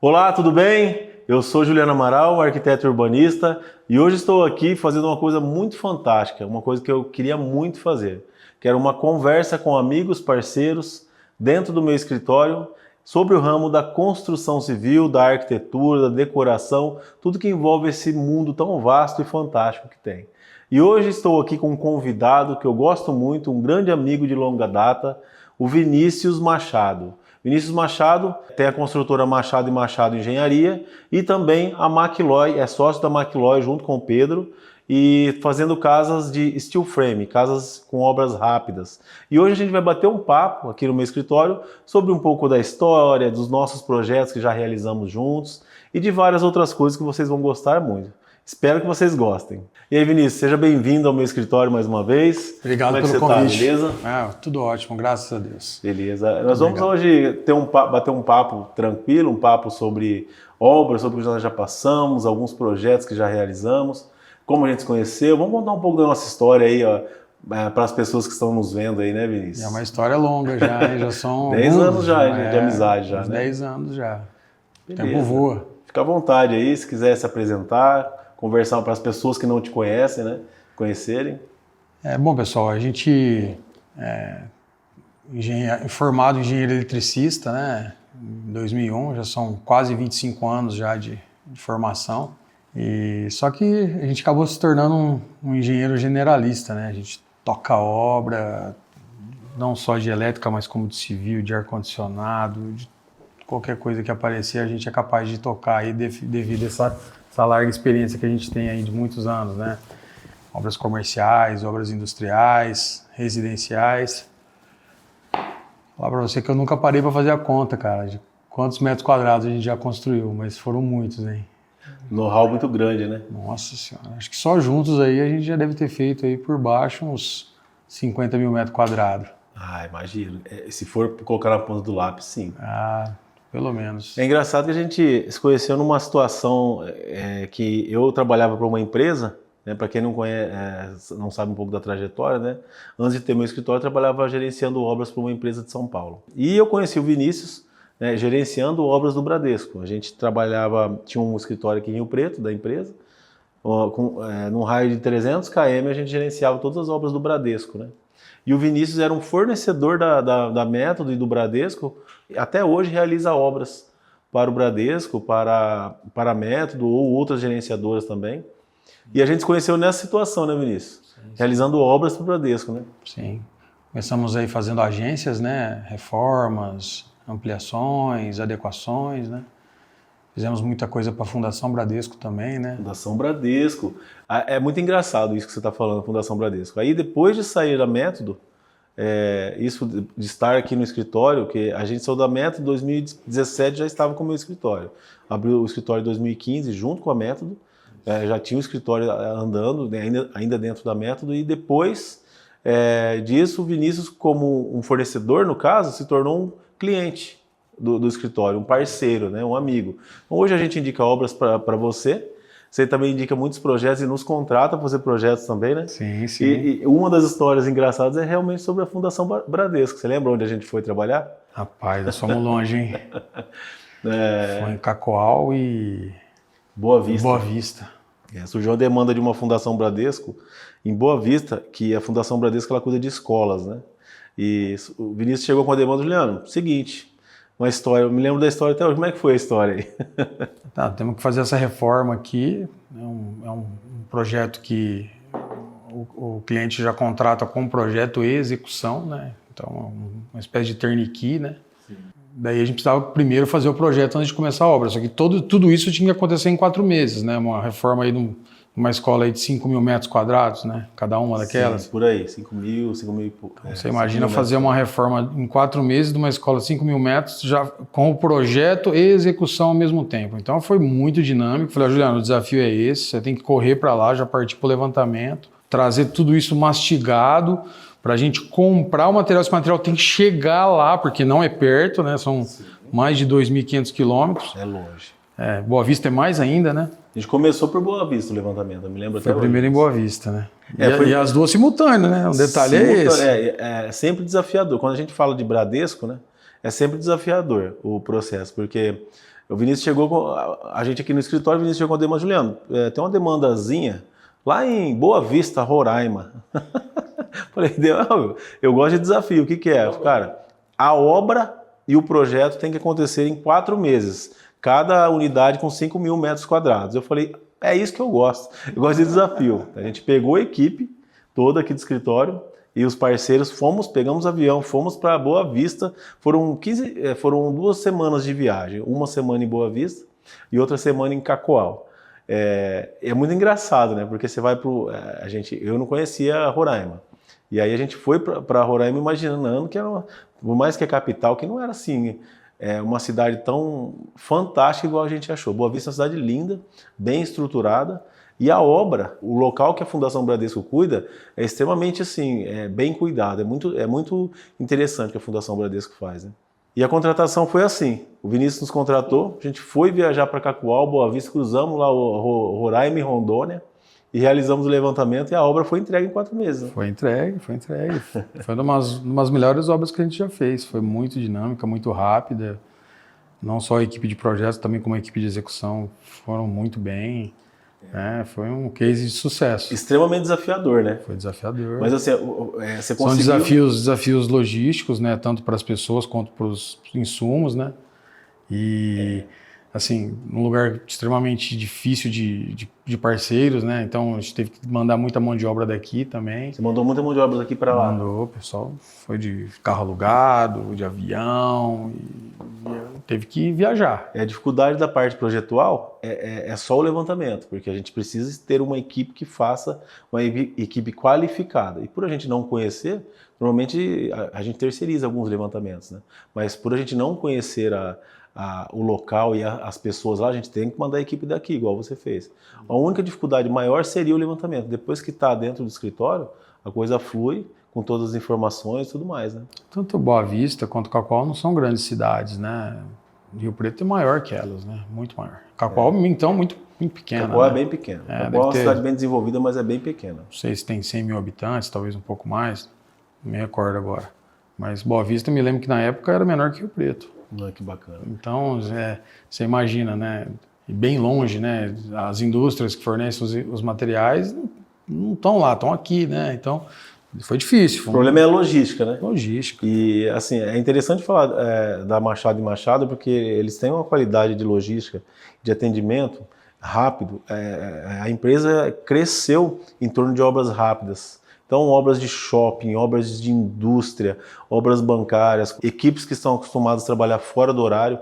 Olá, tudo bem? Eu sou Juliano Amaral, arquiteto urbanista, e hoje estou aqui fazendo uma coisa muito fantástica, uma coisa que eu queria muito fazer, que era uma conversa com amigos, parceiros, dentro do meu escritório, sobre o ramo da construção civil, da arquitetura, da decoração, tudo que envolve esse mundo tão vasto e fantástico que tem. E hoje estou aqui com um convidado que eu gosto muito, um grande amigo de longa data, o Vinícius Machado. Vinícius Machado tem a construtora Machado e Machado Engenharia e também a McLoy, é sócio da McLoy junto com o Pedro e fazendo casas de steel frame, casas com obras rápidas. E hoje a gente vai bater um papo aqui no meu escritório sobre um pouco da história, dos nossos projetos que já realizamos juntos e de várias outras coisas que vocês vão gostar muito. Espero que vocês gostem. E aí, Vinícius, seja bem-vindo ao meu escritório mais uma vez. Obrigado pelo convite. Beleza? Tudo ótimo, graças a Deus. Beleza. Nós vamos hoje bater um papo tranquilo, um papo sobre obras, sobre o que nós já passamos, alguns projetos que já realizamos, como a gente se conheceu. Vamos contar um pouco da nossa história aí, ó, para as pessoas que estão nos vendo aí, né, Vinícius? É uma história longa já, hein? Já são 10 anos já de amizade já, né? 10 anos já. Beleza. Tempo voa. Fica à vontade aí, se quiser se apresentar, conversar para as pessoas que não te conhecem, né? Conhecerem. Bom, pessoal, a gente formado engenheiro eletricista, né? Em 2001, já são quase 25 anos já de formação. E só que a gente acabou se tornando um engenheiro generalista, né? A gente toca obra, não só de elétrica, mas como de civil, de ar-condicionado, de qualquer coisa que aparecer, a gente é capaz de tocar aí devido a essa larga experiência que a gente tem aí de muitos anos, né? Obras comerciais, obras industriais, residenciais. Falar para você que eu nunca parei para fazer a conta, cara, de quantos metros quadrados a gente já construiu, mas foram muitos, hein? Know-how muito grande, né? Nossa Senhora, acho que só juntos aí a gente já deve ter feito aí por baixo uns 50 mil metros quadrados. Ah, imagino. Se for colocar na ponta do lápis, sim. Pelo menos. É engraçado que a gente se conheceu numa situação que eu trabalhava para uma empresa, né, para quem não conhece, não sabe um pouco da trajetória, né? Antes de ter meu escritório, eu trabalhava gerenciando obras para uma empresa de São Paulo. E eu conheci o Vinícius, né, gerenciando obras do Bradesco. A gente tinha um escritório aqui em Rio Preto, da empresa, num raio de 300 km a gente gerenciava todas as obras do Bradesco, né? E o Vinícius era um fornecedor da Método e do Bradesco, até hoje realiza obras para o Bradesco, para a Método ou outras gerenciadoras também. E a gente se conheceu nessa situação, né, Vinícius? Sim. Realizando obras para o Bradesco, né? Sim. Começamos aí fazendo agências, né? Reformas, ampliações, adequações, né? Fizemos muita coisa para a Fundação Bradesco também, né? Fundação Bradesco. É muito engraçado isso que você está falando, Fundação Bradesco. Aí depois de sair da Método, isso de estar aqui no escritório, que a gente saiu da Método em 2017, já estava com o meu escritório. Abriu o escritório em 2015 junto com a Método, já tinha o escritório andando, ainda dentro da Método, e depois disso o Vinícius, como um fornecedor, no caso, se tornou um cliente do escritório, um parceiro, né, um amigo. Então, hoje a gente indica obras para você, você também indica muitos projetos e nos contrata para fazer projetos também, né? Sim, sim. E uma das histórias engraçadas é realmente sobre a Fundação Bradesco. Você lembra onde a gente foi trabalhar? Rapaz, nós somos longe, hein? Foi em Cacoal e Boa Vista. Boa Vista. Surgiu uma demanda de uma Fundação Bradesco em Boa Vista, que a Fundação Bradesco ela cuida de escolas, né? E o Vinícius chegou com a demanda, Juliano, seguinte, uma história, eu me lembro da história até hoje, como é que foi a história aí? Temos que fazer essa reforma aqui, é um projeto que o cliente já contrata com projeto e execução, né? Então, uma espécie de turnkey, né? Sim. Daí a gente precisava primeiro fazer o projeto antes de começar a obra, só que tudo isso tinha que acontecer em 4 meses, né? Uma reforma aí numa escola aí de 5 mil metros quadrados, né? Cada uma daquelas. Sim, por aí, 5 mil e pouco. Você imagina fazer uma reforma em 4 meses de uma escola de 5 mil metros, já com o projeto e execução ao mesmo tempo. Então foi muito dinâmico. Falei, Juliano, o desafio é esse, você tem que correr para lá, já partir para o levantamento, trazer tudo isso mastigado para a gente comprar o material. Esse material tem que chegar lá, porque não é perto, né? São mais de 2.500 quilômetros. É longe. Boa Vista é mais ainda, né? A gente começou por Boa Vista o levantamento, eu me lembro até hoje. Foi primeiro em Boa Vista, né? E as duas simultâneas, né? O detalhe é esse. É sempre desafiador. Quando a gente fala de Bradesco, né? É sempre desafiador o processo, porque O Vinícius chegou com a gente aqui no escritório, o Vinícius chegou com a demanda, Juliano, tem uma demandazinha lá em Boa Vista, Roraima. Falei, eu gosto de desafio, o que é? Cara, a obra e o projeto tem que acontecer em 4 meses, cada unidade com 5.000 metros quadrados. Eu falei, é isso que eu gosto de desafio. A gente pegou a equipe toda aqui do escritório e os parceiros, pegamos avião, fomos para Boa Vista, foram 2 semanas de viagem, uma semana em Boa Vista e outra semana em Cacoal. É muito engraçado, né? Porque você vai eu não conhecia Roraima. E aí a gente foi para Roraima imaginando que era, por mais que é capital, que não era assim, uma cidade tão fantástica igual a gente achou. Boa Vista é uma cidade linda, bem estruturada, e a obra, o local que a Fundação Bradesco cuida, é extremamente assim, bem cuidado, é muito interessante o que a Fundação Bradesco faz, né? E a contratação foi assim, o Vinícius nos contratou, a gente foi viajar para Cacoal, Boa Vista, cruzamos lá o Roraima e Rondônia, e realizamos o levantamento e a obra foi entregue em 4 meses. Né? Foi entregue. Foi uma das melhores obras que a gente já fez. Foi muito dinâmica, muito rápida. Não só a equipe de projetos, também como a equipe de execução foram muito bem. Foi um case de sucesso. Extremamente desafiador, né? Foi desafiador. Mas assim, você conseguiu... São desafios logísticos, né? Tanto para as pessoas quanto para os insumos, né? E... assim, um lugar extremamente difícil de parceiros, né? Então a gente teve que mandar muita mão de obra daqui também. Você mandou muita mão de obra daqui para lá? Mandou, o pessoal foi de carro alugado, de avião, e teve que viajar. A dificuldade da parte projetual é só o levantamento, porque a gente precisa ter uma equipe que faça, uma equipe qualificada. E por a gente não conhecer, normalmente a gente terceiriza alguns levantamentos, né? Mas por a gente não conhecer o local e as pessoas lá, a gente tem que mandar a equipe daqui, igual você fez. A única dificuldade maior seria o levantamento. Depois que está dentro do escritório, a coisa flui com todas as informações e tudo mais, né? Tanto Boa Vista quanto Cacoal não são grandes cidades, né? Rio Preto é maior que elas, né? Muito maior. Cacoal, então, muito pequena. Cacoal, né? É bem pequena. Cacoal é uma cidade bem desenvolvida, mas é bem pequena. Não sei se tem 100 mil habitantes, talvez um pouco mais. Não me recordo agora. Mas Boa Vista, me lembro que na época era menor que Rio Preto. Que bacana. Então, você imagina, né? E bem longe, né? As indústrias que fornecem os materiais não estão lá, estão aqui, né? Então, foi difícil. O problema é a logística, né? Logística. E, assim, é interessante falar da Machado e Machado, porque eles têm uma qualidade de logística, de atendimento rápido. A empresa cresceu em torno de obras rápidas. Então, obras de shopping, obras de indústria, obras bancárias, equipes que estão acostumadas a trabalhar fora do horário.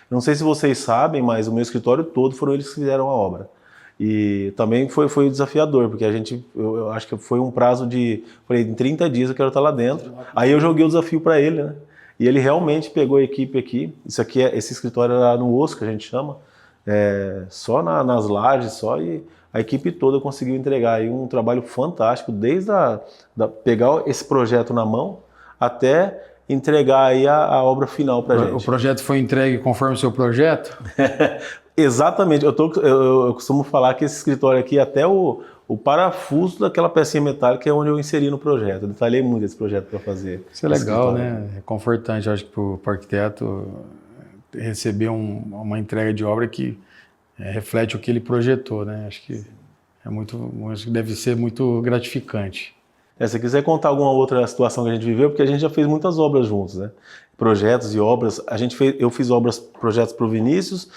Não sei se vocês sabem, mas o meu escritório todo foram eles que fizeram a obra. E também foi desafiador, porque eu acho que foi um prazo falei, em 30 dias eu quero estar lá dentro. Aí eu joguei o desafio para ele, né? E ele realmente pegou a equipe aqui. Esse escritório era no osso, que a gente chama, só nas lajes, e a equipe toda conseguiu entregar aí um trabalho fantástico, desde pegar esse projeto na mão até entregar aí a obra final para a gente. O projeto foi entregue conforme o seu projeto? Exatamente. Eu costumo falar que esse escritório aqui, até o parafuso daquela pecinha metálica é onde eu inseri no projeto. Eu detalhei muito esse projeto para fazer. Isso é legal, né? É confortante, eu acho que para o arquiteto receber uma entrega de obra que reflete o que ele projetou, né? Acho que deve ser muito gratificante. Se você quiser contar alguma outra situação que a gente viveu, porque a gente já fez muitas obras juntos, né? Projetos e obras. Eu fiz projetos para o Vinícius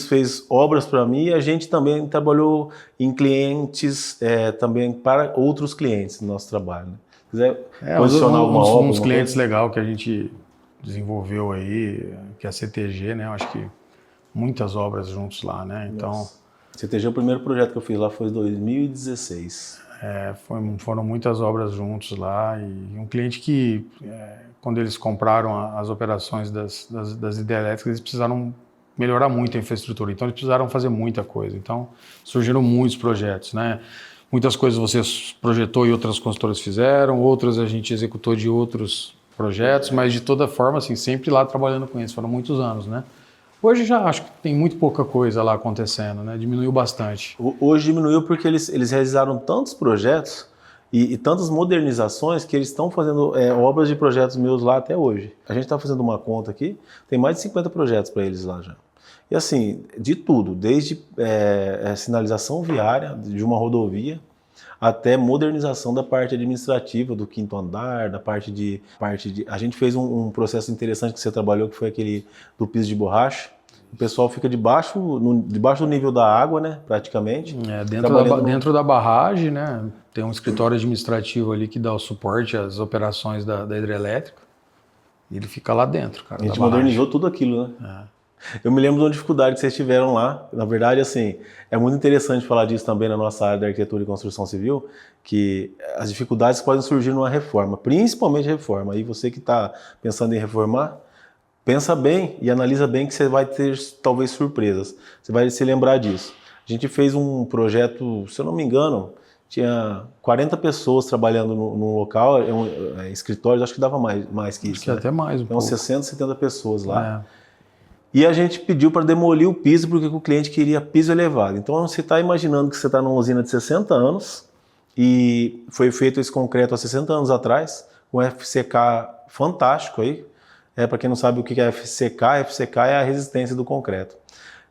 fez obras para mim e a gente também trabalhou em clientes, também para outros clientes no nosso trabalho. Né? Se quiser posicionar alguma obra. Uns clientes legais que a gente desenvolveu aí, que é a CTG, né? Eu acho que muitas obras juntos lá, né? Então, CTG, o primeiro projeto que eu fiz lá foi em 2016. Foram muitas obras juntos lá e um cliente que, quando eles compraram as operações das hidrelétricas, eles precisaram melhorar muito a infraestrutura, então eles precisaram fazer muita coisa. Então, surgiram muitos projetos, né? Muitas coisas você projetou e outras consultoras fizeram, outras a gente executou de outros projetos, mas de toda forma, assim, sempre lá trabalhando com isso, foram muitos anos, né? Hoje já acho que tem muito pouca coisa lá acontecendo, né? Diminuiu bastante. Hoje diminuiu porque eles realizaram tantos projetos e tantas modernizações que eles estão fazendo obras de projetos meus lá até hoje. A gente está fazendo uma conta aqui, tem mais de 50 projetos para eles lá já. E assim, de tudo, desde sinalização viária de uma rodovia até modernização da parte administrativa do 5º andar, da parte de... A gente fez um processo interessante que você trabalhou, que foi aquele do piso de borracha. O pessoal fica debaixo do nível da água, né, praticamente. Dentro da barragem, né, tem um escritório administrativo ali que dá o suporte às operações da hidrelétrica. E ele fica lá dentro, cara. A gente modernizou tudo aquilo, né? Eu me lembro de uma dificuldade que vocês tiveram lá. Na verdade, assim, é muito interessante falar disso também na nossa área da arquitetura e construção civil, que as dificuldades podem surgir numa reforma, principalmente reforma. Aí você que está pensando em reformar, pensa bem e analisa bem que você vai ter talvez surpresas. Você vai se lembrar disso. A gente fez um projeto, se eu não me engano, tinha 40 pessoas trabalhando no local, escritórios, acho que dava mais que isso. Acho que até mais um pouco. 60, 70 pessoas lá. E a gente pediu para demolir o piso porque o cliente queria piso elevado. Então você está imaginando que você está numa usina de 60 anos e foi feito esse concreto há 60 anos atrás, com FCK fantástico aí. Para quem não sabe o que é FCK é a resistência do concreto.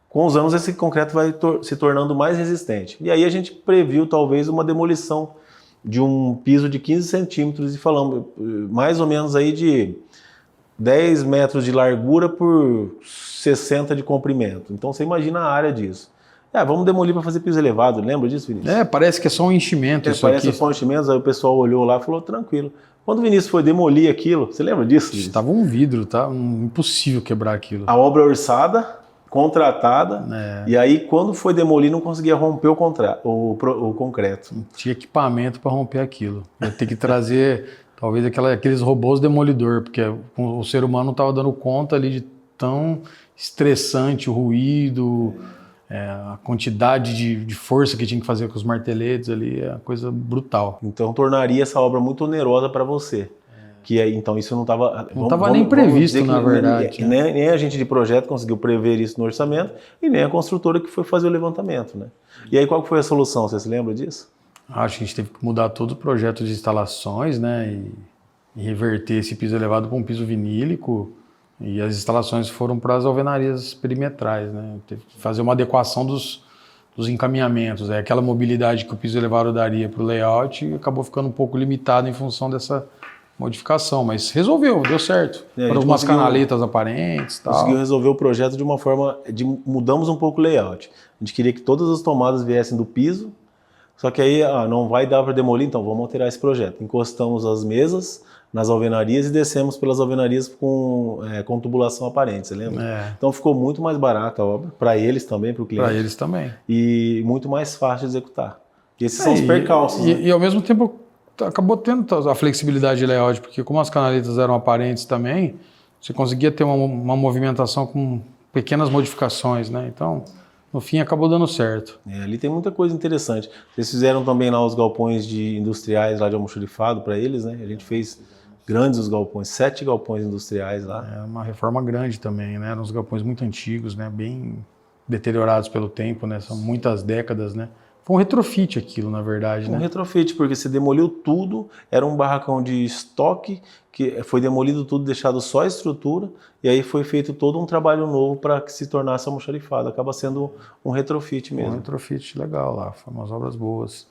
Com os anos esse concreto vai se tornando mais resistente. E aí a gente previu talvez uma demolição de um piso de 15 centímetros e falamos mais ou menos aí de 10 metros de largura por 60 de comprimento. Então você imagina a área disso. Vamos demolir para fazer piso elevado, lembra disso, Vinícius? Parece que é só um enchimento isso parece aqui. Parece só um enchimento, aí o pessoal olhou lá e falou, tranquilo. Quando o Vinícius foi demolir aquilo, você lembra disso, Vinícius? Estava um vidro, tá? Impossível quebrar aquilo. A obra orçada, contratada, e aí quando foi demolir não conseguia romper o concreto. Não tinha equipamento para romper aquilo. Ia ter que trazer talvez aqueles robôs demolidor, porque o ser humano não estava dando conta ali de tão estressante o ruído, a quantidade de força que tinha que fazer com os marteletes ali, é uma coisa brutal. Então tornaria essa obra muito onerosa para você. Então isso não estava... Não estava nem previsto, na verdade. Nem a gente de projeto conseguiu prever isso no orçamento e nem a construtora que foi fazer o levantamento, né? E aí qual foi a solução? Você se lembra disso? Acho que a gente teve que mudar todo o projeto de instalações, né? E reverter esse piso elevado para um piso vinílico. E as instalações foram para as alvenarias perimetrais, né? Teve que fazer uma adequação dos encaminhamentos. Aquela mobilidade que o piso elevado daria para o layout acabou ficando um pouco limitado em função dessa modificação, mas resolveu, deu certo. Foram algumas canaletas aparentes. Conseguiu resolver o projeto de uma forma... mudamos um pouco o layout. A gente queria que todas as tomadas viessem do piso, só que aí não vai dar para demolir, então vamos alterar esse projeto. Encostamos as mesas nas alvenarias e descemos pelas alvenarias com tubulação aparente, você lembra? Então ficou muito mais barata a obra, para eles também, para o cliente. Para eles também. E muito mais fácil de executar. E esses são os percalços. E ao mesmo tempo acabou tendo a flexibilidade de layout, porque como as canaletas eram aparentes também, você conseguia ter uma movimentação com pequenas modificações, né? Então, no fim, acabou dando certo. Ali tem muita coisa interessante. Vocês fizeram também lá os galpões industriais lá de almoxarifado para eles, né? A gente fez grandes os galpões, 7 galpões industriais lá. Uma reforma grande também, né? Eram uns galpões muito antigos, né? Bem deteriorados pelo tempo, né? São muitas décadas, né? Foi um retrofit aquilo, na verdade, né? Um retrofit, porque você demoliu tudo, era um barracão de estoque, que foi demolido tudo, deixado só a estrutura, e aí foi feito todo um trabalho novo para que se tornasse almoxarifado. Acaba sendo um retrofit mesmo. Um retrofit legal lá, foram umas obras boas.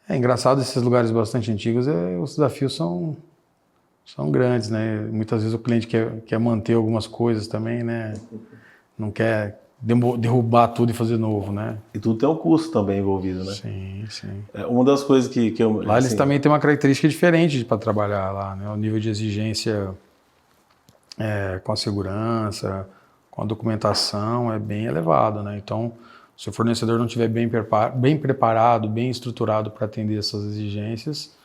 É engraçado, esses lugares bastante antigos, os desafios são grandes, né? Muitas vezes o cliente quer manter algumas coisas também, né? Não quer derrubar tudo e fazer novo, né? E tudo tem um custo também envolvido, né? Sim, sim. Uma das coisas que eu... Lá eles também têm uma característica diferente para trabalhar lá, né? O nível de exigência com a segurança, com a documentação é bem elevado, né? Então, se o fornecedor não estiver bem preparado, bem estruturado para atender essas exigências,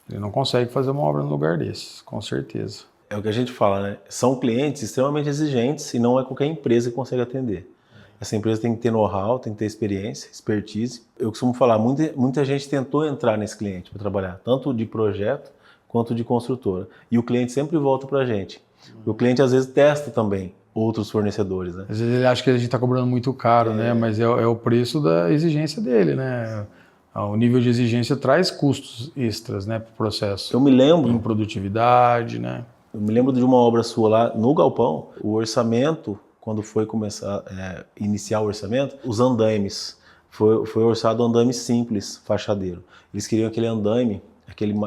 ele não consegue fazer uma obra no lugar desses, com certeza. É o que a gente fala, né? São clientes extremamente exigentes e não é qualquer empresa que consegue atender. Essa empresa tem que ter know-how, tem que ter experiência, expertise. Eu costumo falar, muita gente tentou entrar nesse cliente para trabalhar, tanto de projeto quanto de construtora. E o cliente sempre volta para a gente. O cliente às vezes testa também outros fornecedores, né? Às vezes ele acha que a gente está cobrando muito caro, né? Mas é o preço da exigência dele, né? O nível de exigência traz custos extras, né, para o processo. Eu me lembro... Improdutividade, né? Eu me lembro de uma obra sua lá no galpão, o orçamento quando foi começar iniciar o orçamento, os andaimes. Foi orçado um andaime simples, fachadeiro. Eles queriam aquele andaime,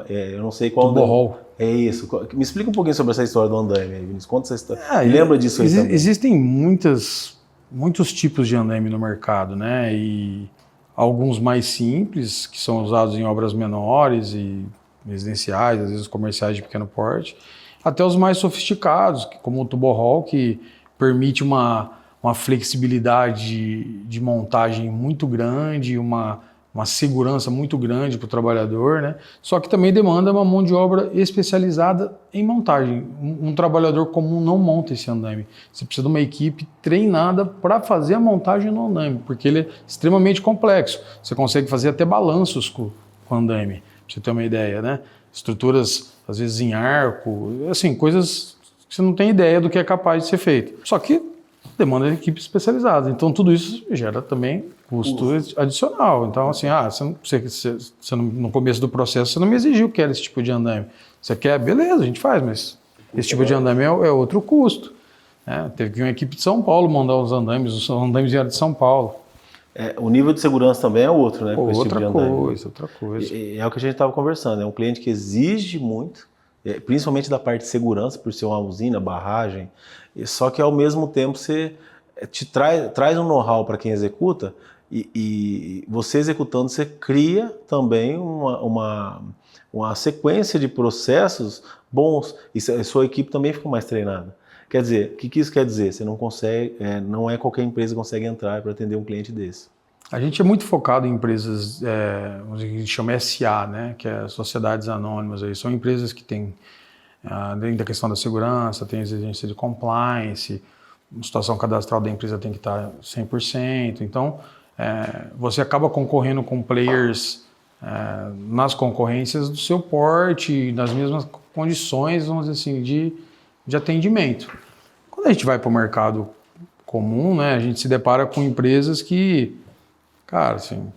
eu não sei qual Do borrol. É isso. Me explica um pouquinho sobre essa história do andaime aí, Vinícius. Conta essa história. Lembra disso aí também? Existem muitos tipos de andaime no mercado, né? E alguns mais simples, que são usados em obras menores e residenciais, às vezes comerciais de pequeno porte, até os mais sofisticados, como o tuborol, que permite uma flexibilidade de montagem muito grande, uma segurança muito grande para o trabalhador, né? Só que também demanda uma mão de obra especializada em montagem. Um trabalhador comum não monta esse andaime. Você precisa de uma equipe treinada para fazer a montagem no andaime, porque ele é extremamente complexo. Você consegue fazer até balanços com o andaime, para você ter uma ideia, né? Estruturas, às vezes, em arco, assim, coisas que você não tem ideia do que é capaz de ser feito. Só que demanda de equipe especializada. Então, tudo isso gera também custo adicional. Então, assim, você no começo do processo, você não me exigiu que era esse tipo de andaime. Você quer? Beleza, a gente faz, mas esse tipo de andaime é outro custo. Né? Teve que uma equipe de São Paulo mandar os andames vieram de São Paulo. O nível de segurança também é outro, né? Outra coisa. É o que a gente estava conversando. É um cliente que exige muito, principalmente da parte de segurança, por ser uma usina, barragem. Só que ao mesmo tempo você traz um know-how para quem executa e você executando, você cria também uma sequência de processos bons e a sua equipe também fica mais treinada. Quer dizer, o que isso quer dizer? Você não consegue, não é qualquer empresa que consegue entrar para atender um cliente desse. A gente é muito focado em empresas, a gente chama SA, né, que é sociedades anônimas. Aí. São empresas que têm, dentro da questão da segurança, tem exigência de compliance, a situação cadastral da empresa tem que estar 100%. Então, você acaba concorrendo com players nas concorrências do seu porte, nas mesmas condições, vamos dizer assim, de atendimento. Quando a gente vai para o mercado comum, né, a gente se depara com empresas que, cara, assim,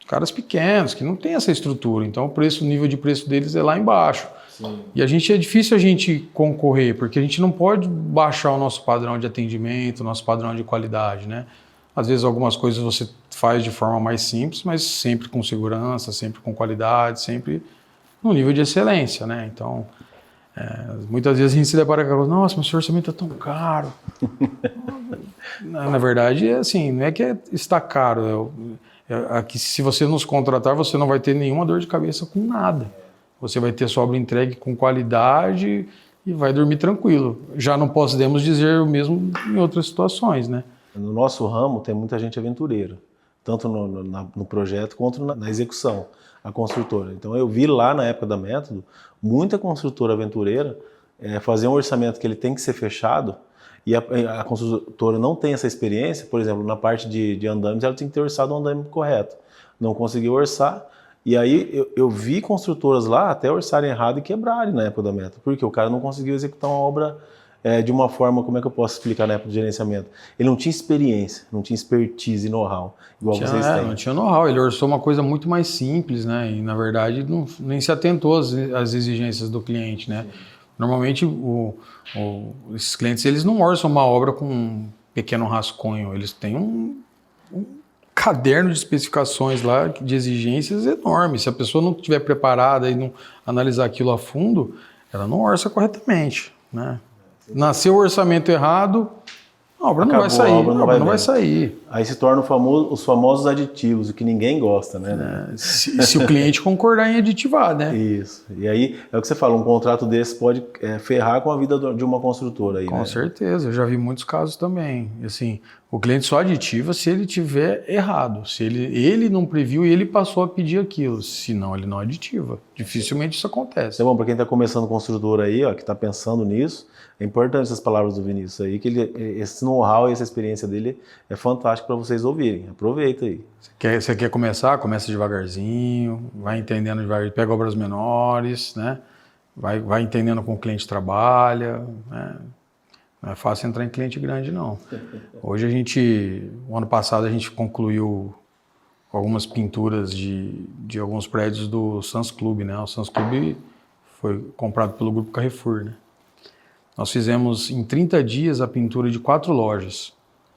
caras pequenos, que não tem essa estrutura, então o nível de preço deles é lá embaixo. Sim. E é difícil a gente concorrer, porque a gente não pode baixar o nosso padrão de atendimento, o nosso padrão de qualidade, né? Às vezes algumas coisas você faz de forma mais simples, mas sempre com segurança, sempre com qualidade, sempre no nível de excelência, né? Então, muitas vezes a gente se depara com nossa, mas o seu orçamento é tão caro. Na verdade, assim, não é que está caro, que se você nos contratar, você não vai ter nenhuma dor de cabeça com nada. Você vai ter sua obra entregue com qualidade e vai dormir tranquilo. Já não podemos dizer o mesmo em outras situações, né? No nosso ramo tem muita gente aventureira, tanto no projeto quanto na execução, a construtora. Então eu vi lá na época da Método, muita construtora aventureira fazer um orçamento que ele tem que ser fechado e a construtora não tem essa experiência, por exemplo, na parte de andames, ela tem que ter orçado o andame correto. Não conseguiu orçar, e aí eu vi construtoras lá até orçarem errado e quebrarem na época da Método, porque o cara não conseguiu executar uma obra de uma forma, como é que eu posso explicar na época do gerenciamento? Ele não tinha experiência, não tinha expertise e know-how, igual vocês têm. Não tinha know-how, ele orçou uma coisa muito mais simples, né? E na verdade nem se atentou às exigências do cliente, né? Sim. Normalmente esses clientes eles não orçam uma obra com um pequeno rascunho, eles têm um caderno de especificações lá de exigências enormes. Se a pessoa não estiver preparada e não analisar aquilo a fundo, ela não orça corretamente, né? Nasceu o orçamento errado, a obra não vai sair. A obra não vai sair. Aí se tornam os famosos aditivos, o que ninguém gosta, né? Se o cliente concordar em aditivar, né? Isso. E aí, é o que você fala, um contrato desse pode ferrar com a vida de uma construtora aí, Com certeza, eu já vi muitos casos também. Assim, o cliente só aditiva se ele tiver errado, se ele não previu e ele passou a pedir aquilo, senão ele não aditiva. Dificilmente isso acontece. Então, bom, para quem está começando construtora aí, ó, que está pensando nisso, é importante essas palavras do Vinícius aí, que esse know-how e essa experiência dele é fantástico para vocês ouvirem. Aproveita aí. Você quer começar? Começa devagarzinho, vai entendendo devagarzinho, pega obras menores, né? Vai entendendo como o cliente trabalha, né? Não é fácil entrar em cliente grande, não. Hoje o ano passado a gente concluiu algumas pinturas de alguns prédios do Sans Club, né? O Sans Club foi comprado pelo Grupo Carrefour, né? Nós fizemos em 30 dias a pintura de 4 lojas.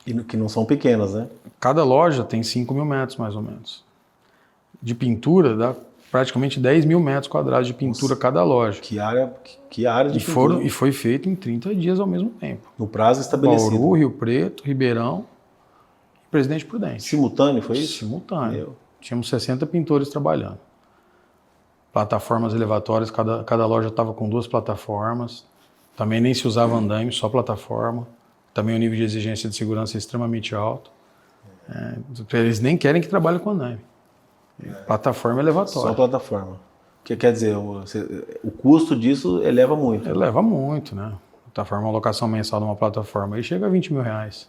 E que não são pequenas, né? Cada loja tem 5.000 metros, mais ou menos. De pintura, dá praticamente 10.000 metros quadrados de pintura. Nossa, cada loja. Que área de pintura. E foi feito em 30 dias ao mesmo tempo. No prazo estabelecido. Bauru, Rio Preto, Ribeirão e Presidente Prudente. Simultâneo, foi isso? Simultâneo. Tínhamos 60 pintores trabalhando. Plataformas elevatórias, cada loja estava com 2 plataformas. Também nem se usava andaime, só plataforma. Também o nível de exigência de segurança é extremamente alto. Eles nem querem que trabalhe com andaime. Plataforma elevatória. Só plataforma. Que quer dizer, o custo disso eleva muito. Eleva muito, né? Plataforma, a locação mensal de uma plataforma aí chega a R$20.000.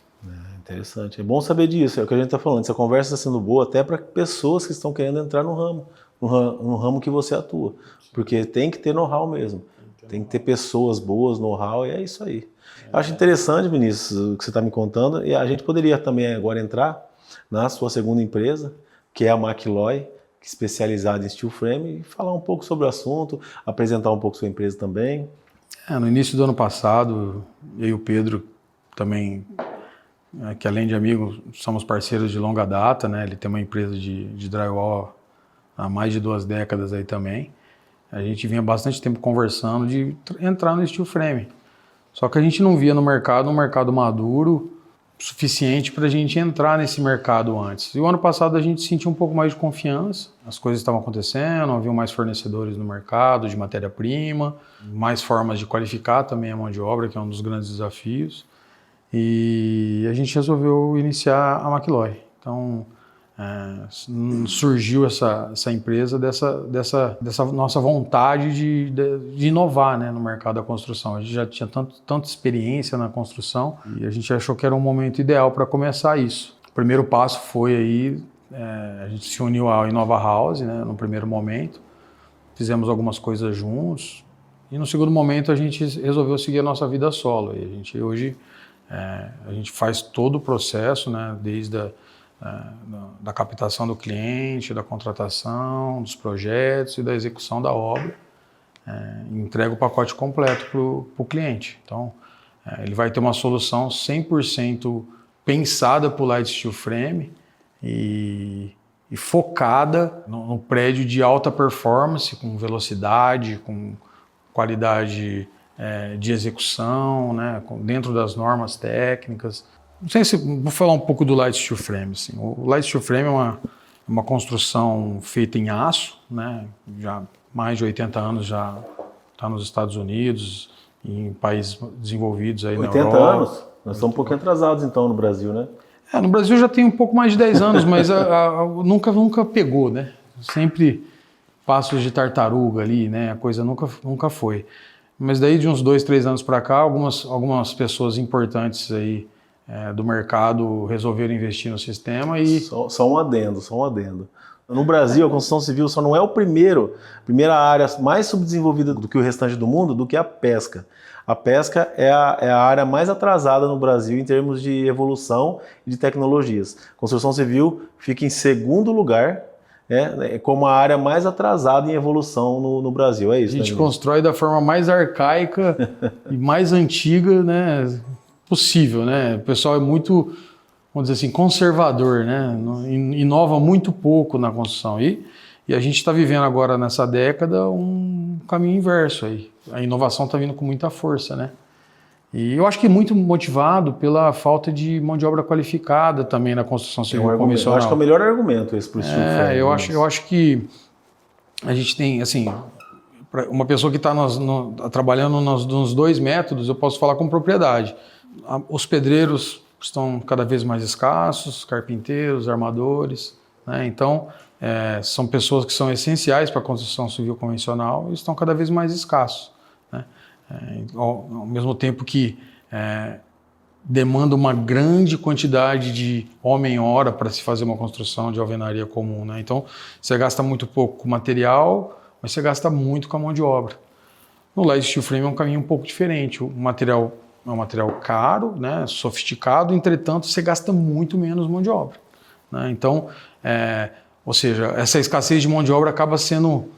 Interessante. É bom saber disso, é o que a gente está falando. Essa conversa está sendo boa até para pessoas que estão querendo entrar no ramo que você atua. Porque tem que ter know-how mesmo. Tem que ter pessoas boas, know-how, e é isso aí. Eu acho interessante, Vinícius, o que você está me contando, e a gente poderia também agora entrar na sua segunda empresa, que é a McLoy, que é especializada em steel frame, e falar um pouco sobre o assunto, apresentar um pouco sua empresa também. No início do ano passado, eu e o Pedro também, que além de amigo, somos parceiros de longa data, né? Ele tem uma empresa de drywall há mais de 2 décadas aí também. A gente vinha bastante tempo conversando de entrar no steel frame. Só que a gente não via no mercado um mercado maduro suficiente para a gente entrar nesse mercado antes. E o ano passado a gente sentiu um pouco mais de confiança, as coisas estavam acontecendo, havia mais fornecedores no mercado de matéria-prima, mais formas de qualificar também a mão de obra, que é um dos grandes desafios. E a gente resolveu iniciar a McLoy. Então, surgiu essa empresa dessa nossa vontade de inovar, né, no mercado da construção. A gente já tinha tanta experiência na construção e a gente achou que era um momento ideal para começar isso. O primeiro passo foi aí, a gente se uniu à Inova House, né, no primeiro momento, fizemos algumas coisas juntos e no segundo momento a gente resolveu seguir a nossa vida solo. E a gente hoje a gente faz todo o processo, né, desde da captação do cliente, da contratação, dos projetos e da execução da obra, entrega o pacote completo para o cliente. Então, ele vai ter uma solução 100% pensada para o Light Steel Frame e focada no prédio de alta performance, com velocidade, com qualidade de execução, né, dentro das normas técnicas. Não sei se vou falar um pouco do Light Steel Frame. Assim. O Light Steel Frame é uma construção feita em aço, né? Já mais de 80 anos já está nos Estados Unidos, em países desenvolvidos aí na Europa. 80 anos? Nós estamos um pouquinho atrasados então no Brasil, né? No Brasil já tem um pouco mais de 10 anos, mas nunca pegou, né? Sempre passos de tartaruga ali, né? A coisa nunca foi. Mas daí de uns 2, 3 anos para cá, algumas pessoas importantes aí do mercado resolveram investir no sistema e... Só um adendo. No Brasil, a construção civil só não é a primeira área mais subdesenvolvida do que o restante do mundo, do que a pesca. A pesca é a área mais atrasada no Brasil em termos de evolução e de tecnologias. A construção civil fica em segundo lugar, como a área mais atrasada em evolução no Brasil. É isso, a gente constrói da forma mais arcaica e mais antiga, né, possível, né? O pessoal é muito, vamos dizer assim, conservador, né? Inova muito pouco na construção. E a gente está vivendo agora nessa década um caminho inverso aí. A inovação está vindo com muita força, né? E eu acho que muito motivado pela falta de mão de obra qualificada também na construção civil convencional. Eu acho que é o melhor argumento esse para o steel frame. Eu acho que a gente tem, assim, uma pessoa que está trabalhando nos 2 métodos, eu posso falar com propriedade. Os pedreiros estão cada vez mais escassos, carpinteiros, armadores, né? Então, são pessoas que são essenciais para a construção civil convencional e estão cada vez mais escassos, né? Ao mesmo tempo que demanda uma grande quantidade de homem-hora para se fazer uma construção de alvenaria comum, né? Então, você gasta muito pouco com material, mas você gasta muito com a mão de obra. No Light Steel Frame é um caminho um pouco diferente. O material é um material caro, né, sofisticado, entretanto, você gasta muito menos mão de obra, né? Então, ou seja, essa escassez de mão de obra acaba sendo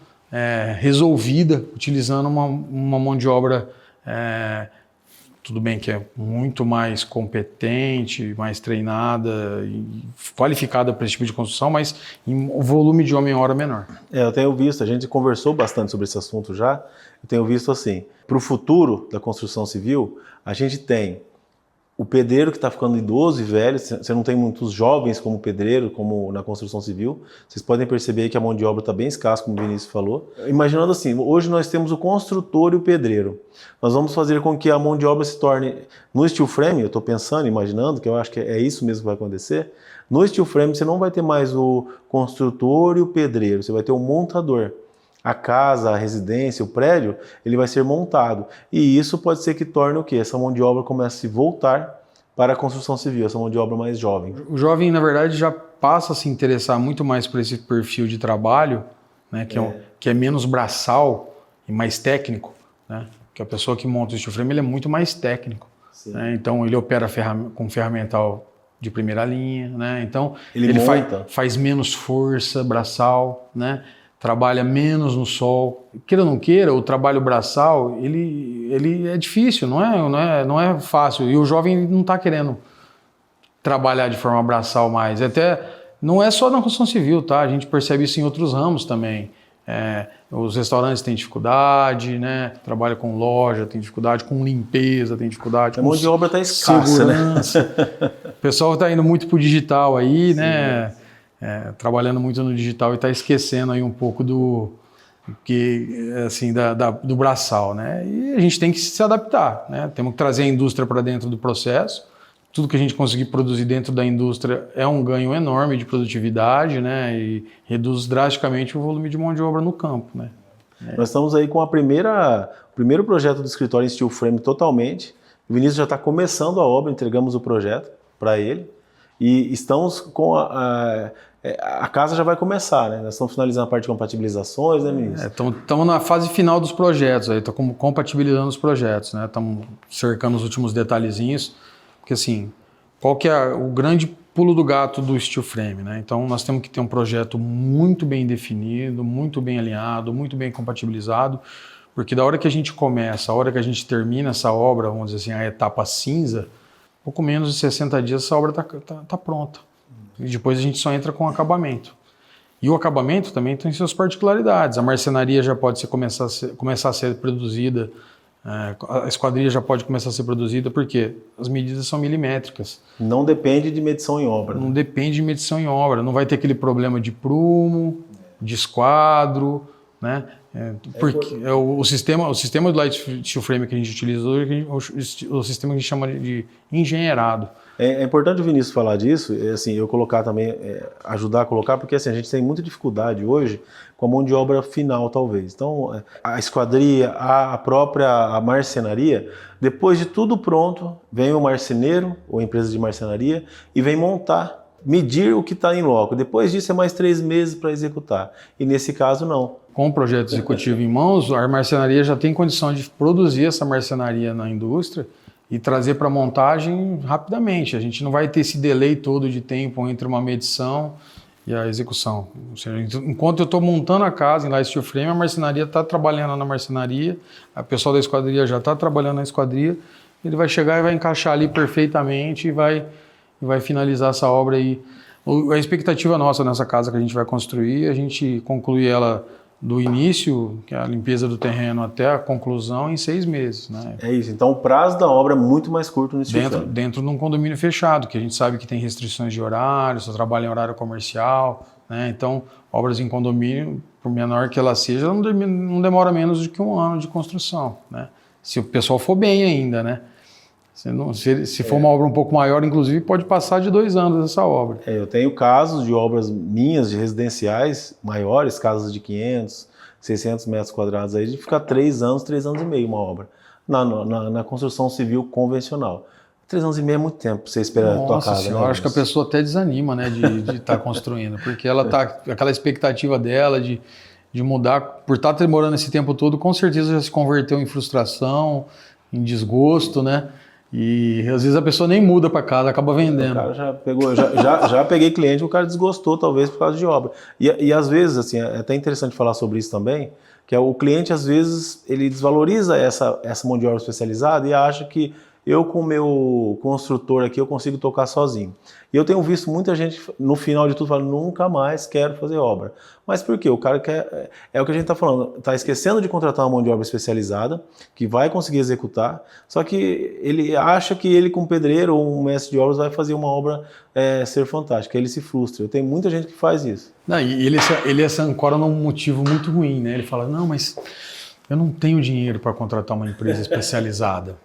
resolvida utilizando uma mão de obra tudo bem que é muito mais competente, mais treinada e qualificada para esse tipo de construção, mas em um volume de homem-hora menor. Eu tenho visto, a gente conversou bastante sobre esse assunto já, eu tenho visto assim, para o futuro da construção civil, a gente tem o pedreiro que está ficando idoso e velho, você não tem muitos jovens como pedreiro, como na construção civil. Vocês podem perceber que a mão de obra está bem escassa, como o Vinícius falou. Imaginando assim, hoje nós temos o construtor e o pedreiro. Nós vamos fazer com que a mão de obra se torne, no steel frame, eu estou pensando, imaginando, que eu acho que é isso mesmo que vai acontecer, no steel frame você não vai ter mais o construtor e o pedreiro, você vai ter o montador. A casa, a residência, o prédio, ele vai ser montado. E isso pode ser que torne o quê? Essa mão de obra comece a se voltar para a construção civil, essa mão de obra mais jovem. O jovem, na verdade, já passa a se interessar muito mais por esse perfil de trabalho, né, que é menos braçal e mais técnico, né? Que a pessoa que monta o steel frame, ele é muito mais técnico. Né? Então, ele opera com ferramental de primeira linha, né? Então, ele faz menos força braçal, né? Trabalha menos no sol. Queira ou não queira, o trabalho braçal, ele é difícil, não é fácil. E o jovem não está querendo trabalhar de forma braçal mais. Até não é só na construção civil, tá? A gente percebe isso em outros ramos também. Os restaurantes têm dificuldade, né? Trabalha com loja, tem dificuldade com limpeza, tem dificuldade a com mão de obra está escassa, segurança. Né? O pessoal está indo muito para o digital aí, sim, né? Trabalhando muito no digital e está esquecendo aí um pouco do braçal, né? E a gente tem que se adaptar, né? Temos que trazer a indústria para dentro do processo. Tudo que a gente conseguir produzir dentro da indústria é um ganho enorme de produtividade, né? E reduz drasticamente o volume de mão de obra no campo, né? Nós estamos aí com o primeiro projeto do escritório em steel frame totalmente. O Vinícius já está começando a obra, entregamos o projeto para ele e estamos com a casa já vai começar, né? Nós estamos finalizando a parte de compatibilizações, né, Vinícius? Estamos na fase final dos projetos, aí estamos compatibilizando os projetos, né? Estamos cercando os últimos detalhezinhos, porque assim, qual que é o grande pulo do gato do steel frame, né? Então nós temos que ter um projeto muito bem definido, muito bem alinhado, muito bem compatibilizado, porque da hora que a gente começa, a hora que a gente termina essa obra, vamos dizer assim, a etapa cinza, pouco menos de 60 dias essa obra tá pronta. E depois a gente só entra com acabamento. E o acabamento também tem suas particularidades. A marcenaria já pode começar a ser produzida, a esquadria já pode começar a ser produzida, porque as medidas são milimétricas. Não depende de medição em obra. Não depende de medição em obra. Não vai ter aquele problema de prumo, de esquadro, né? Porque o sistema do light steel frame que a gente utiliza hoje, o sistema que a gente chama de engenheirado. É importante o Vinícius falar disso, assim, eu colocar também, ajudar a colocar, porque assim, a gente tem muita dificuldade hoje com a mão de obra final, talvez. Então, a esquadria, a própria marcenaria, depois de tudo pronto, vem o marceneiro, ou a empresa de marcenaria, e vem montar, medir o que está em loco. Depois disso é mais 3 meses para executar. E nesse caso, não. Com o projeto executivo em mãos, a marcenaria já tem condição de produzir essa marcenaria na indústria e trazer para montagem rapidamente. A gente não vai ter esse delay todo de tempo entre uma medição e a execução. Ou seja, enquanto eu estou montando a casa em light steel frame, a marcenaria está trabalhando na marcenaria, a pessoa da esquadria já está trabalhando na esquadria, ele vai chegar e vai encaixar ali perfeitamente e vai finalizar essa obra aí. A expectativa nossa nessa casa que a gente vai construir, a gente conclui ela do início, que é a limpeza do terreno, até a conclusão em 6 meses. Né? É isso, então o prazo da obra é muito mais curto nesse dentro de um condomínio fechado, que a gente sabe que tem restrições de horário, só trabalha em horário comercial, né? Então obras em condomínio, por menor que ela seja, não demora menos do que 1 ano de construção, né? Se o pessoal for bem ainda, né? Se for uma obra um pouco maior, inclusive, pode passar de 2 anos essa obra. Eu tenho casos de obras minhas, de residenciais maiores, casas de 500, 600 metros quadrados, aí, de ficar 3 anos, 3 anos e meio uma obra, na construção civil convencional. 3 anos e meio é muito tempo para você esperar a tua casa. Senhora, acho que a pessoa até desanima, né, de estar construindo, porque ela está aquela expectativa dela de mudar, por estar demorando esse tempo todo, com certeza já se converteu em frustração, em desgosto, né? E às vezes a pessoa nem muda para casa, acaba vendendo. O cara já peguei cliente, o cara desgostou talvez por causa de obra. E às vezes, assim, é até interessante falar sobre isso também, que o cliente às vezes ele desvaloriza essa mão de obra especializada e acha que eu com o meu construtor aqui, eu consigo tocar sozinho. E eu tenho visto muita gente, no final de tudo, falando, nunca mais quero fazer obra. Mas por quê? O cara quer, é o que a gente está falando, está esquecendo de contratar uma mão de obra especializada, que vai conseguir executar, só que ele acha que ele com um pedreiro ou um mestre de obras vai fazer uma obra ser fantástica, ele se frustra. Eu tenho muita gente que faz isso. Não, e ele se ancora num motivo muito ruim, né? Ele fala, não, mas eu não tenho dinheiro para contratar uma empresa especializada.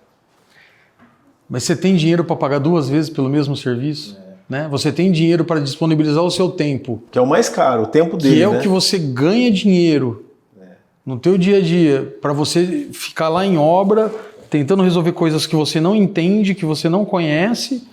Mas você tem dinheiro para pagar 2 vezes pelo mesmo serviço? Né? Você tem dinheiro para disponibilizar o seu tempo. Que é o mais caro, o tempo dele. Que é o que você ganha dinheiro no teu dia a dia, para você ficar lá em obra, tentando resolver coisas que você não entende, que você não conhece.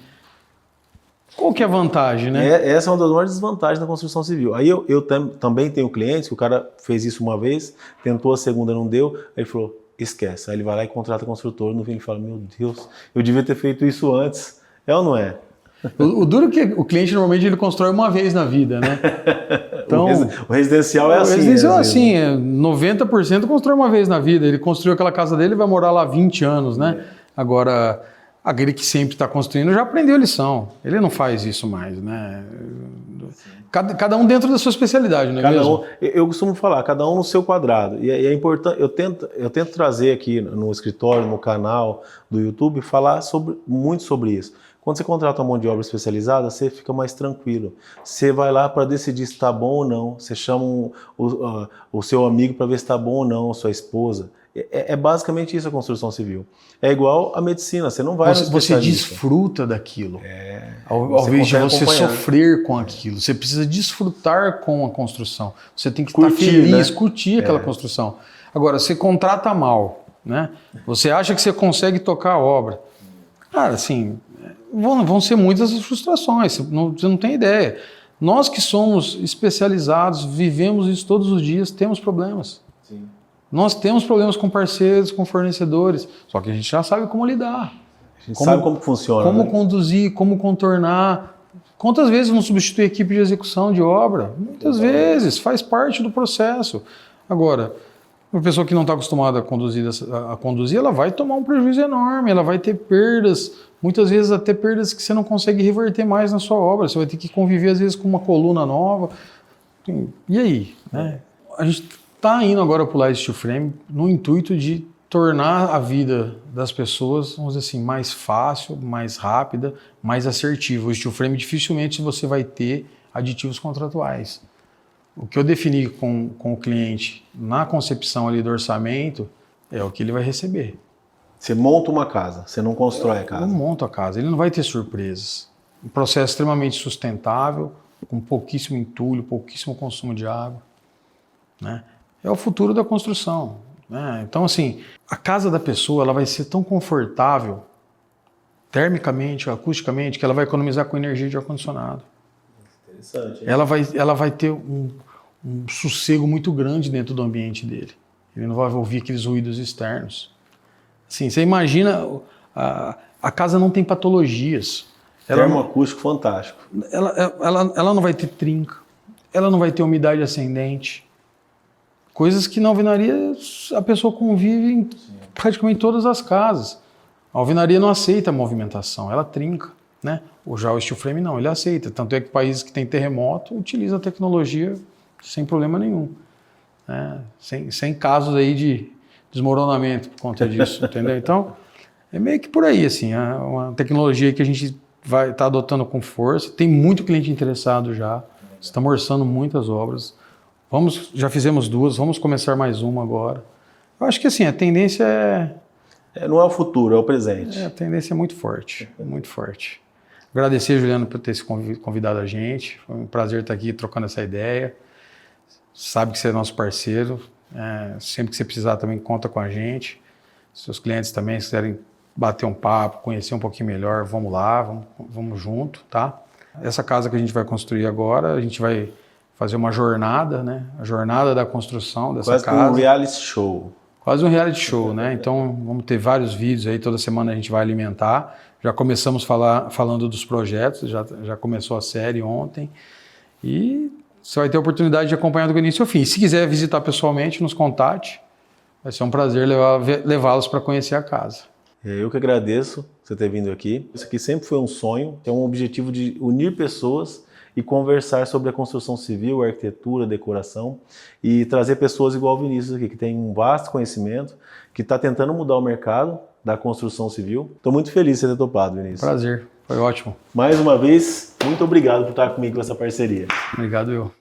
Qual que é a vantagem, né? Essa é uma das maiores desvantagens da construção civil. Aí eu também tenho clientes que o cara fez isso uma vez, tentou a segunda, não deu, aí ele falou, esquece. Aí ele vai lá e contrata construtor, no fim ele fala, meu Deus, eu devia ter feito isso antes. É ou não é? O duro é que o cliente normalmente ele constrói uma vez na vida, né? Então, o residencial é assim. O residencial é assim, 90% constrói uma vez na vida. Ele construiu aquela casa dele e vai morar lá 20 anos, né? Agora, aquele que sempre está construindo já aprendeu a lição. Ele não faz isso mais, né? Cada um dentro da sua especialidade, não é mesmo? Eu costumo falar, cada um no seu quadrado. E é importante, eu tento trazer aqui no escritório, no canal do YouTube, falar muito sobre isso. Quando você contrata uma mão de obra especializada, você fica mais tranquilo. Você vai lá para decidir se está bom ou não. Você chama o seu amigo para ver se está bom ou não, sua esposa. É basicamente isso a construção civil. É igual a medicina, você não vai no especialista. Você desfruta daquilo. Ao invés de você sofrer com aquilo. Você precisa desfrutar com a construção. Você tem que estar feliz, né? Curtir aquela construção. Agora, você contrata mal, né? Você acha que você consegue tocar a obra. Cara, assim, vão ser muitas as frustrações, você não tem ideia. Nós que somos especializados, vivemos isso todos os dias, temos problemas. Sim. Nós temos problemas com parceiros, com fornecedores, só que a gente já sabe como lidar. A gente sabe como funciona. Como conduzir, como contornar. Quantas vezes não substitui a equipe de execução de obra? Muitas vezes, faz parte do processo. Agora, uma pessoa que não está acostumada a conduzir, ela vai tomar um prejuízo enorme, ela vai ter perdas, muitas vezes até perdas que você não consegue reverter mais na sua obra. Você vai ter que conviver, às vezes, com uma coluna nova. E aí? Né? A gente está indo agora para o Light Steel Frame no intuito de tornar a vida das pessoas, vamos dizer assim, mais fácil, mais rápida, mais assertiva. O Steel Frame dificilmente você vai ter aditivos contratuais. O que eu defini com o cliente na concepção ali do orçamento é o que ele vai receber. Você monta uma casa, você não constrói a casa. Eu monto a casa, ele não vai ter surpresas. Um processo extremamente sustentável, com pouquíssimo entulho, pouquíssimo consumo de água. Né? É o futuro da construção. Né? Então, assim, a casa da pessoa ela vai ser tão confortável, termicamente, acusticamente, que ela vai economizar com energia de ar-condicionado. Ela vai ter um sossego muito grande dentro do ambiente dele. Ele não vai ouvir aqueles ruídos externos. Assim, você imagina, a casa não tem patologias. Termoacústico fantástico. Ela não vai ter trinca, ela não vai ter umidade ascendente. Coisas que na alvenaria a pessoa convive em praticamente todas as casas. A alvenaria não aceita a movimentação, ela trinca. Né? Já o steel frame não, ele aceita. Tanto é que países que têm terremoto utilizam a tecnologia sem problema nenhum. Né? Sem casos aí de desmoronamento por conta disso, entendeu? Então, é meio que por aí, assim, é uma tecnologia que a gente vai estar adotando com força. Tem muito cliente interessado já, estamos orçando muitas obras. Já fizemos 2, vamos começar mais uma agora. Eu acho que assim, a tendência não é o futuro, é o presente. A tendência é muito forte, muito forte. Agradecer, Juliano, por ter se convidado a gente. Foi um prazer estar aqui trocando essa ideia. Sabe que você é nosso parceiro. Sempre que você precisar também conta com a gente. Seus clientes também, se quiserem bater um papo, conhecer um pouquinho melhor, vamos lá, vamos junto, tá? Essa casa que a gente vai construir agora, a gente vai fazer uma jornada, né? A jornada da construção dessa casa. Quase um reality show. Quase um reality show, né? Então vamos ter vários vídeos aí, toda semana a gente vai alimentar. Já começamos falando dos projetos, já começou a série ontem. E você vai ter a oportunidade de acompanhar do início ao fim. Se quiser visitar pessoalmente, nos contate. Vai ser um prazer levá-los para conhecer a casa. Eu que agradeço. você ter vindo aqui. Isso aqui sempre foi um sonho, é um objetivo de unir pessoas e conversar sobre a construção civil, arquitetura, decoração e trazer pessoas igual o Vinícius aqui, que tem um vasto conhecimento, que está tentando mudar o mercado da construção civil. Estou muito feliz de você ter topado, Vinícius. Prazer, foi ótimo. Mais uma vez, muito obrigado por estar comigo nessa parceria. Obrigado eu.